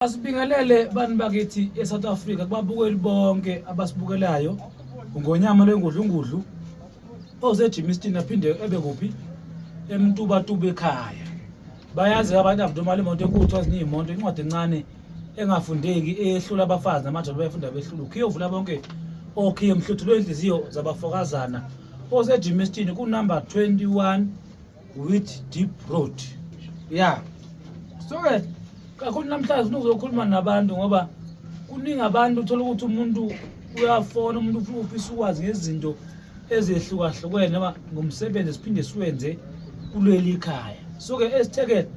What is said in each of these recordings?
Asibingelele bani bakithi eSouth Africa kubabukeli bonke abasibukelayo ngonyama lengudlungudlu oseJimmiston aphinde ebe kuphi eMtubatuba ekhaya. Bayazi abantu abudumali imoto enkulu iyimoto incwadi encane engafundeki ehlula abafazi namadoda bayafunda behlula ukuyovula bonke okhiye mhluthulo inhliziyo zabafokazana oseJimmiston ku number 21 with deep road. Yeah. So kakhulu namhlanje uzokhuluma nabantu ngoba kuningi abantu uthola ukuthi umuntu uyafona umuntu ufisa ukwazi ngezinto ezehlukahlukene noma ngomsebenzi siphinde siwenze kuleli ikhaya. So ke esitheke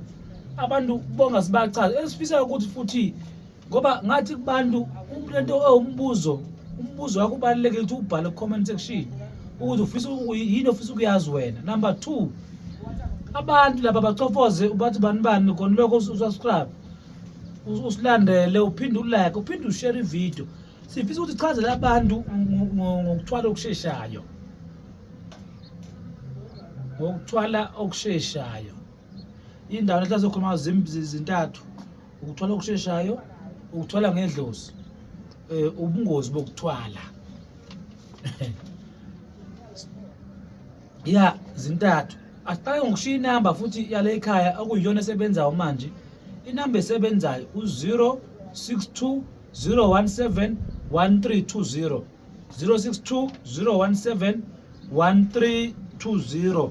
abantu bonga sibachaza esifisa ukuthi futhi ngoba ngathi kubantu lento umbuzo wakho ubalekile ukuthi ubhale comment section ukuthi ufisa yini ofisa ukuyazi wena. Number 2, abantu laba bacofoze ubathi bani khona lokho usubscribe usilandele uphinde ulike uphinde ushare ivideo. Sifisa ukuthi sichazele abantu ngokuthwala okusheshayo, ngokuthwala okusheshayo. Indawo lethu sizokhuluma izintathu: ukuthwala okusheshayo, ukuthwala ngedlozi, ubungozi bokuthwala. Ya zintathu. Asiqale ngokushiya inamba futhi yale ekhaya okuyiyona esebenzayo manje. Inamba esebenzayo u-062 017 1320 062 017 1320.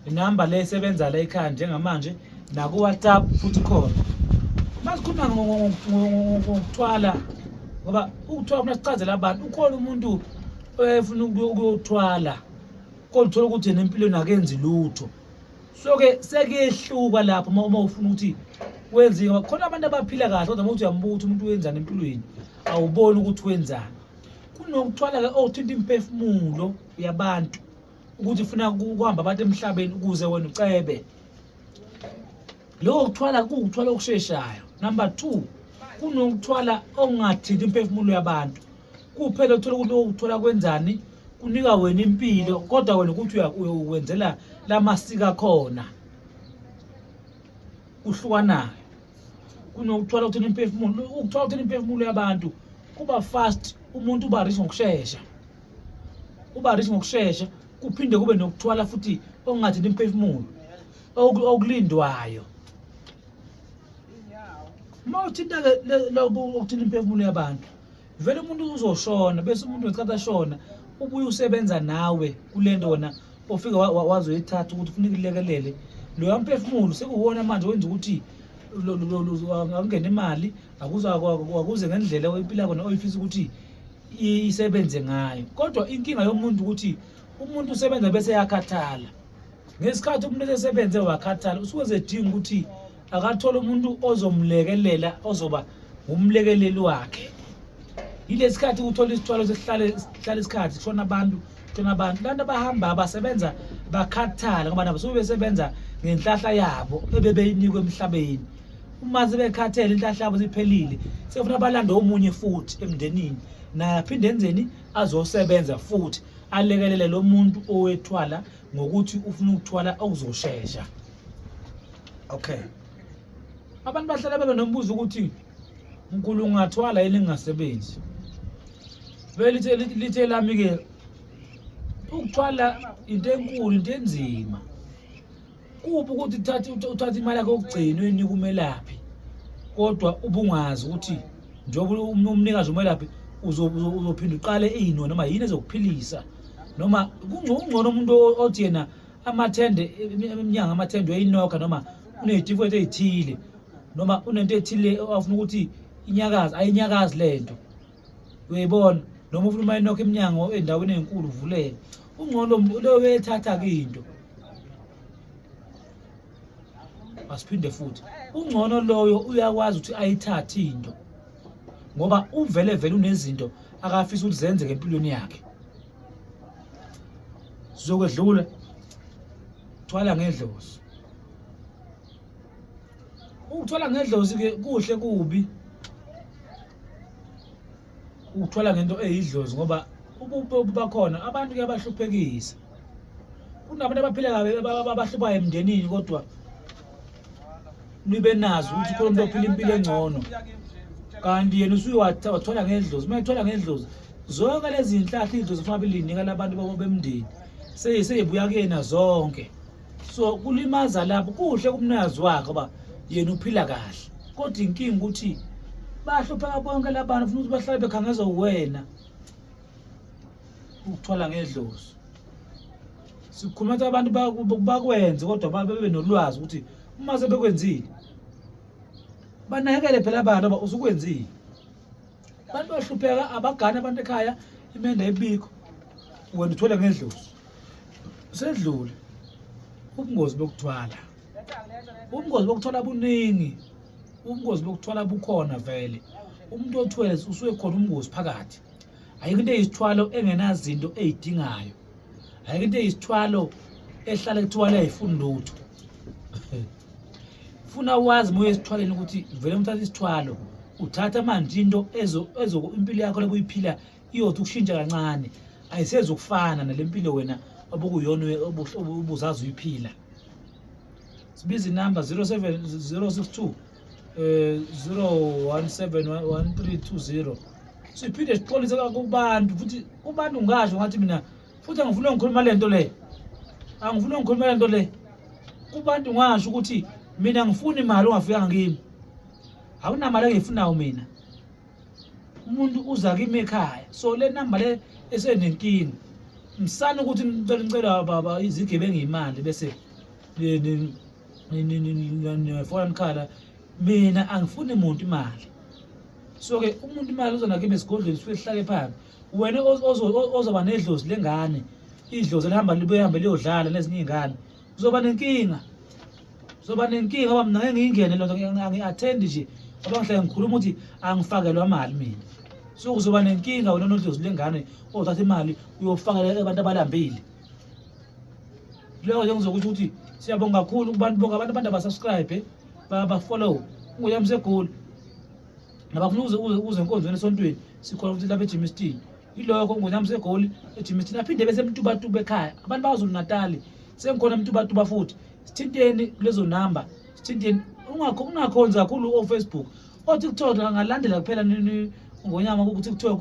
Inamba le esebenza la ekhaya njengamanje naku WhatsApp futhi khona. Masikhuluma ngokuthwala ngoba ukuthwala kuna sichazela abantu ukhona umuntu efuna ukuyothwala kodwa uthola ukuthi nempilo nakenzi lutho. So ke sekuyehluka lapho uma ufuna ukuthi wenziwe. Khona abantu abaphila kahle kodwa uma uthi uyambuza umuntu wenzani empilweni awuboni ukuthi wenzani. Kunokuthwala ke okuthinta imphefumulo yabantu ukuthi ufuna ukuhamba abantu emhlabeni ukuze wena ucebe. Lokho kuthwala kuthwala okusheshayo. Number 2, kunokuthwala ongathinta imphefumulo yabantu. Kuphela uthola ukuthi ukuthwala kwenzani kunika wena impilo kodwa wena ukuthi uwenzela lamasika khona uhlukanayo. Kunokuthwala ukuthina imphefumulo, ukuthwala ukuthina imphefumulo yabantu kuba fast, umuntu uba rich ngokushesha. Uba rich ngokushesha kuphinde kube nokuthwala futhi ongathinta imphefumulo okulindwayo. Mawuthinta lokho ukuthinta imphefumulo yabantu vele umuntu uzoshona bese umuntu wesicatha ashona ubuye usebenza nawe kulento wona ofika wazoyithatha ukuthi ufuna ukulekelele lo mphefumulo sekuwona manje wenza ukuthi angene imali akuze ngendlela impilo yakho oyifisa ukuthi isebenze ngayo. Kodwa inkinga yomuntu ukuthi umuntu usebenza bese yakhathala. Ngesikhathi umuntu esebenze wakhathala usuke ezedinga ukuthi akathola umuntu ozomlekelela ozoba umlekeleli wakhe. Yilesikhathi uthola isithwalo sesihlala isikhathi kushona abantu abantu abahamba abasebenza bakhathala ngoba nabo besebenza ngenhlahla yabo ebebeyinikwe emhlabeni. Uma sebekhathele inhlahla yabo ziphelile sefuna balanda omunye futhi emndenini naye aphinde enzeni azosebenza futhi alekelele lo muntu owethwala ngokuthi ufuna ukuthwala okuzoshesha. Okay, abantu bahlala bebe nombuzo ukuthi uNkulunkulu ungathwala yini ngingasebenzi. Vele lithe lami ke ukuthwala into enkulu into enzima. Kuphi ukuthi uthatha imali yakho okugcina uyinika umelaphi kodwa ubungazi ukuthi njengoba umnikazi umelaphi uzophinda uqale ini noma yini ezokuphilisa noma kungcono umuntu othi yena amathende eminyanga amathende uyayinokha noma unezitifiketi ezithile noma unento ethile afuna ukuthi inyakazi ayinyakazi lento uyayibona noma ufuna umayinokha eminyango endaweni ezinkulu uvuleke ungcono lo wethatha into asiphinde futhi ungcono loyo uyakwazi ukuthi ayithathe into ngoba uvele unezinto akafisa ukuthi zenze empilweni yakhe. Sizokwedlula thwala ngedlozi. Ukuthwala ngedlozi ke kuhle kubi ukuthwala ngento eyidlozi ngoba bakhona abantu ke abahluphekisa. Kunabantu abaphila kabi abahluphayo emndenini kodwa nibe nazo ukuthi khona umuntu ophila impilo engcono kanti yena usuke wathola ngendlozi uma ethola ngendlozi zonke lezi inhlahla idlozi kufanele linika labantu babo bemndeni seyibuya kuyena zonke so kulimaza lapho kuhle kumnazi wakhe ngoba yena uphila kahle kodwa inkingi ukuthi bahlupheka bonke labantu ufuna ukuthi bahlale bekhangezwa uwena ukuthola ngedlozi sikhuluma ukuthi abantu bakwenze kodwa babe nolwazi ukuthi uma sebekwenzile banakekele phela abantu aba usukwenzile abantu bahlupheka abagana abantu ekhaya imenda ebikho wena uthole ngedlozi sedlule ubungozi bokuthola buningi ubungozi bokuthola bukhona vele umuntu othwele usuke khona ubungozi phakathi ayikho into eyisithwalo engenazinto ezidingayo ayikho into eyisithwalo ehlala kuthiwa ayifuni lutho funa wazi moya esithwaleni ukuthi vele umthatha isithwalo uthatha manje into ezo impilo yakho lokuyiphila iyothi ukushintsha kancane ayisezokufana nalempilo wena obukuyona obuzazi uyiphila sibiza inamba 07062 0171320 siphinde sixolise kubantu futhi ubantu ngasho ngathi mina futhi angifuna ngikhuluma lento le kubantu ngasho ukuthi mina ngifuna imali ongafika ngimi awunamali engiyifunayo mina umuntu uza kimi ekhaya so le namba le esenenkingi msana ukuthi ngicela baba izigebengu imali bese ni foreign khala mina angifuni umuntu imali so ke umuntu imali uzona kimi esigodlweni sihlale phansi wena ozoba nedlozi lengane idlozi lihamba libuye liyodlala nezinye izingane uzoba nenkinga ngoba mina ngingene lonto ngi-attend nje ngoba ngihlale ngikhuluma ukuthi angifakelwa imali mina so uzoba nenkinga wena nodlozi lengane othatha imali uyofakela abantu abalambile leyo nje ngizokuthi ukuthi siyabonga kakhulu kubantu bonke abantu abasubscribe ba-follow unguyami segoli nabafuna uze enkonzweni esontweni sikhona ukuthi lapha eJimmiston ilokho ngonyama segoli eJimmiston aphinde bese emtubatuba ekhaya abantu bakwazulu Natali sengikhona emtubatuba futhi sithinteni kulezo namba sithinteni ungakhonza kakhulu o-Facebook o-TikTok angalandela kuphela ngonyama ku-TikTok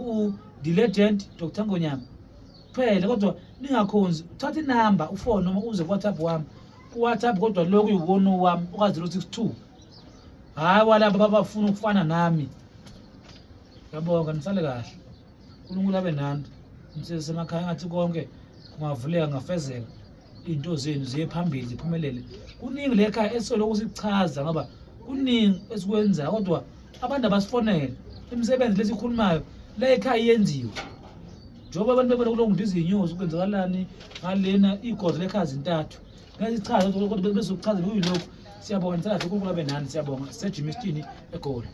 The Legend Dr. Ngonyama kuphela kodwa ningakhonzi uthatha inamba ufone noma uze ku-WhatsApp wami ku-WhatsApp kodwa lokhu yiwona wami oka-062 hayi walaba abafuna ukufana nami yabonga nisale kahle uNkulunkulu abe nani nisemakhaya ngathi konke kungavuleka ngafezeka into zenu ziye phambili ziphumelele kuningi lekhaya esoloku sichaza ngoba kuningi esikwenza kodwa abantu abasifonele imisebenzi lesikhulumayo la ekhaya iyenziwe njengoba abantu bebona kuloko ngibiza inyosi ukwenzakalani ngalena igozi lekhaya zintathu ngasichaza kodwa bese ukuchaza kuyilokho siyabonga nisala uNkulunkulu abe nani siyabonga seJimmiston eGoli